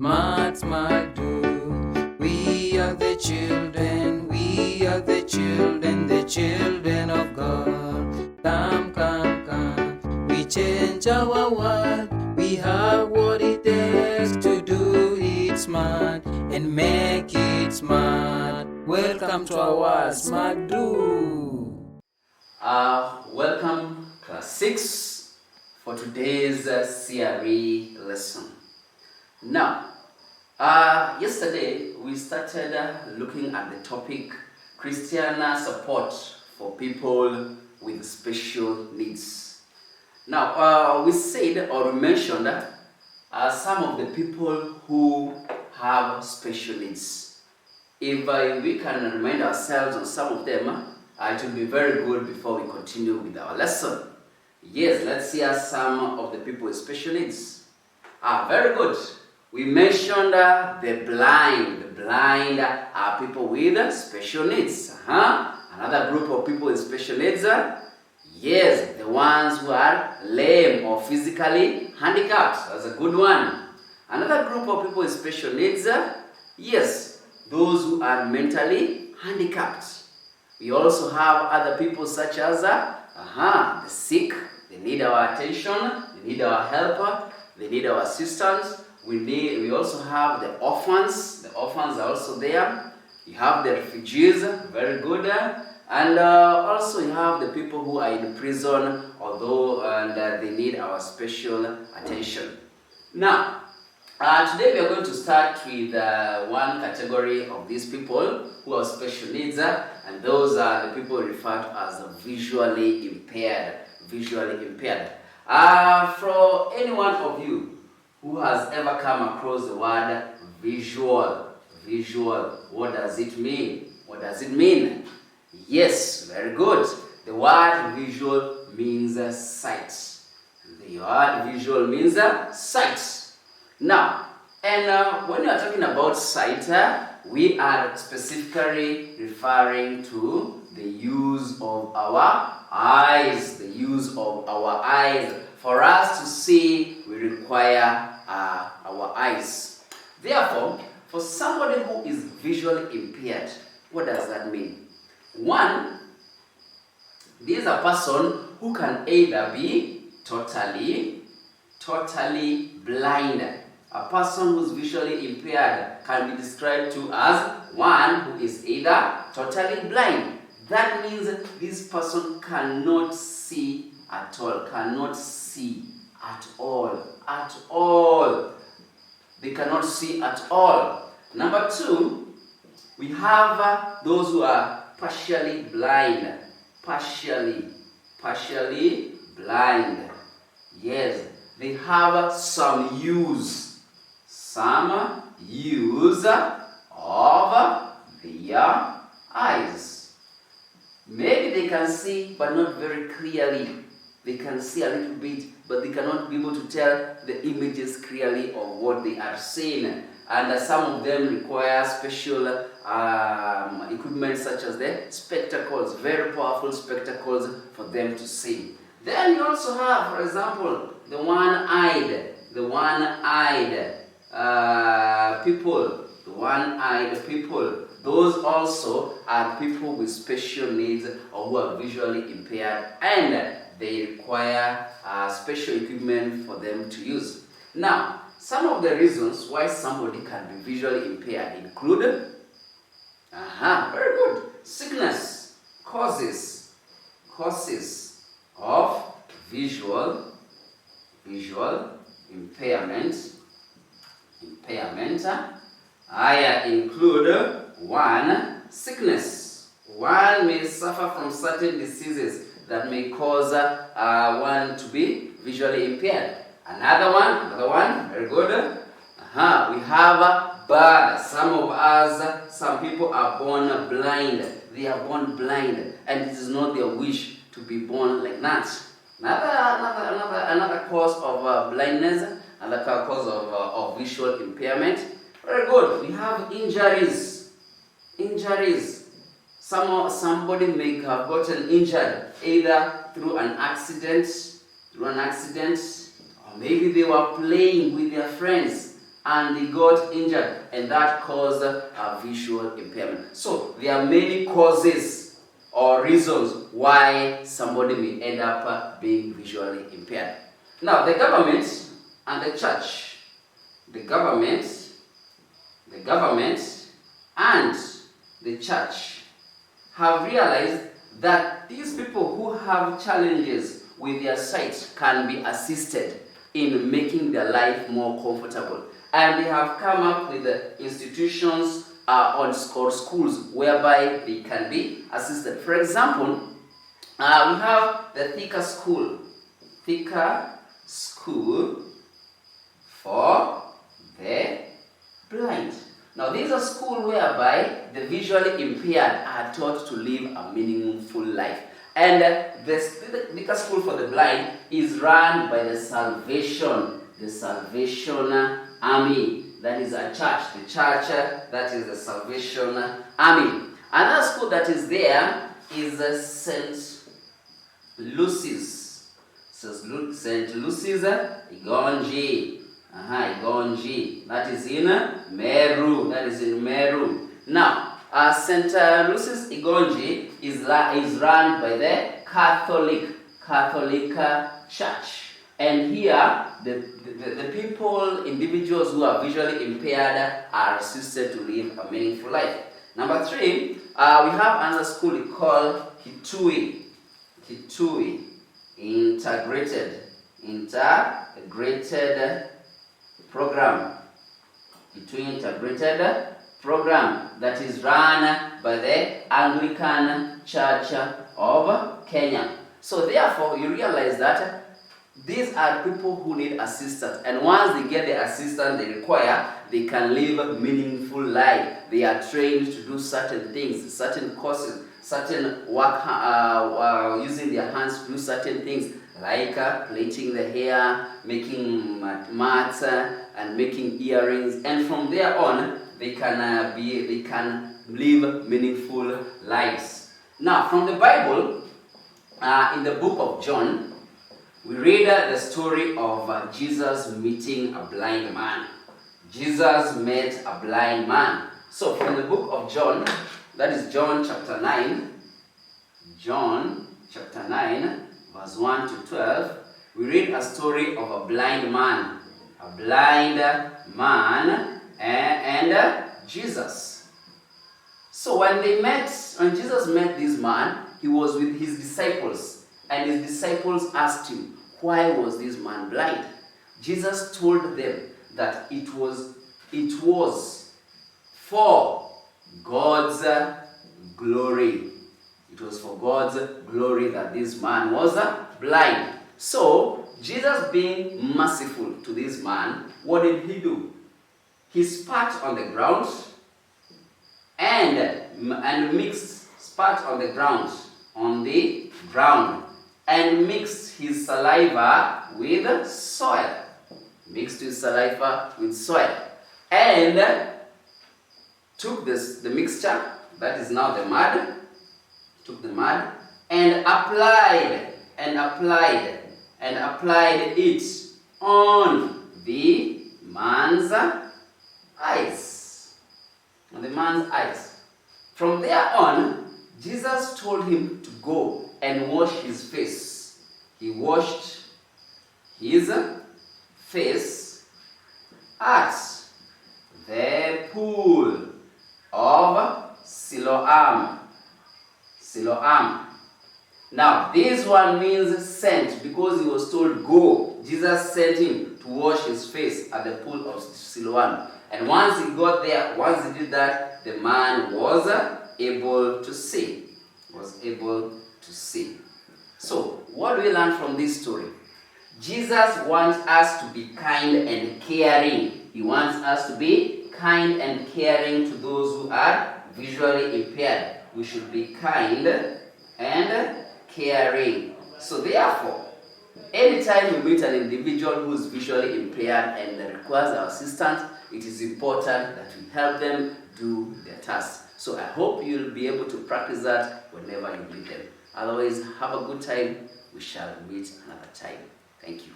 Smart, smart, do. We are the children, the children of God. Come, come, come. We change our world. We have what it takes to do it smart and make it smart. Welcome to our Smart Do. Welcome class 6 for today's C.R.E. lesson. Now, yesterday we started looking at the topic Christian support for people with special needs. Now, we said or mentioned some of the people who have special needs. If we can remind ourselves on some of them, it will be very good before we continue with our lesson. Yes, let's hear some of the people with special needs. Very good. We mentioned the blind. The blind are people with special needs. Another group of people with special needs. Yes, the ones who are lame or physically handicapped. That's a good one. Another group of people with special needs. Yes, those who are mentally handicapped. We also have other people such as the sick. They need our attention. They need our help. They need our assistance. We also have the orphans. The orphans are also there. You have the refugees, very good. And also you have the people who are in prison, they need our special attention. Now, today we are going to start with one category of these people who have special needs, and those are the people referred to as visually impaired. Visually impaired. For any one of you who has ever come across the word visual, what does it mean? What does it mean? Yes, very good. The word visual means sight. The word visual means sight. Now, and when we are talking about sight, we are specifically referring to the use of our eyes. The use of our eyes. For us to see, we require our eyes. Therefore, for somebody who is visually impaired, what does that mean? One, this is a person who can either be totally blind. A person who is visually impaired can be described to as one who is either totally blind. That means this person cannot see at all. They cannot see at all. Number two, we have those who are partially blind. Partially blind. Yes, they have some use of their eyes. Maybe they can see, but not very clearly. They can see a little bit, but they cannot be able to tell the images clearly of what they are seeing. And some of them require special equipment such as the spectacles, very powerful spectacles for them to see. Then you also have, for example, the one-eyed people. Those also are people with special needs or who are visually impaired, and they require special equipment for them to use. Now, some of the reasons why somebody can be visually impaired include, very good, sickness, causes of visual impairment. I include one, sickness. One may suffer from certain diseases that may cause one to be visually impaired. Another one, very good. We have birth. Some people are born blind. They are born blind, and it is not their wish to be born like that. Another cause of blindness, another cause of visual impairment. Very good. We have injuries. Somebody may have gotten injured either through an accident, or maybe they were playing with their friends and they got injured, and that caused a visual impairment. So there are many causes or reasons why somebody may end up being visually impaired. Now, the government and the church, the government and the church have realized that these people who have challenges with their sight can be assisted in making their life more comfortable. And they have come up with institutions or schools whereby they can be assisted. For example, we have the Thika School for the blind. Now, this is a school whereby the visually impaired are taught to live a meaningful life. And the Thika School for the Blind is run by the Salvation Army. That is a church. The church that is the Salvation Army. Another school that is there is St. Lucy's. St. Lucy's Igonji. Igonji. That is in Meru. Now, St. Lucy's Igonji is run by the Catholic Church. And here, the people, individuals who are visually impaired are assisted to live a meaningful life. Number 3, we have another school called Kitui Integrated Program. Kitui Integrated Program that is run by the Anglican Church of Kenya. So therefore, you realize that these are people who need assistance, and once they get the assistance they require, they can live a meaningful life. They are trained to do certain things, certain courses, certain work, using their hands to do certain things, like plaiting the hair, making mats, and making earrings. And from there on, they can live meaningful lives. Now, from the Bible, in the book of John, we read the story of Jesus meeting a blind man. Jesus met a blind man. So from the book of John, that is John chapter 9, verse 1 to 12, we read a story of a blind man. And Jesus. So when Jesus met this man, he was with his disciples. And his disciples asked him, why was this man blind? Jesus told them that it was for God's glory. It was for God's glory that this man was blind. So, Jesus being merciful to this man, what did he do? He spat on the ground and mixed his saliva with soil. And took the mixture, that is now the mud, and applied it on the man's eyes. From there on, Jesus told him to go and wash his face. He washed his face at the pool of Siloam. Now, this one means sent, because he was told go. Jesus sent him to wash his face at the pool of Siloam. And once he got there, once he did that, the man was able to see. So, what do we learn from this story? Jesus wants us to be kind and caring. He wants us to be kind and caring to those who are visually impaired. We should be kind and caring. So therefore, anytime we meet an individual who is visually impaired and requires our assistance, it is important that we help them do their tasks. So I hope you'll be able to practice that whenever you meet them. Otherwise, have a good time. We shall meet another time. Thank you.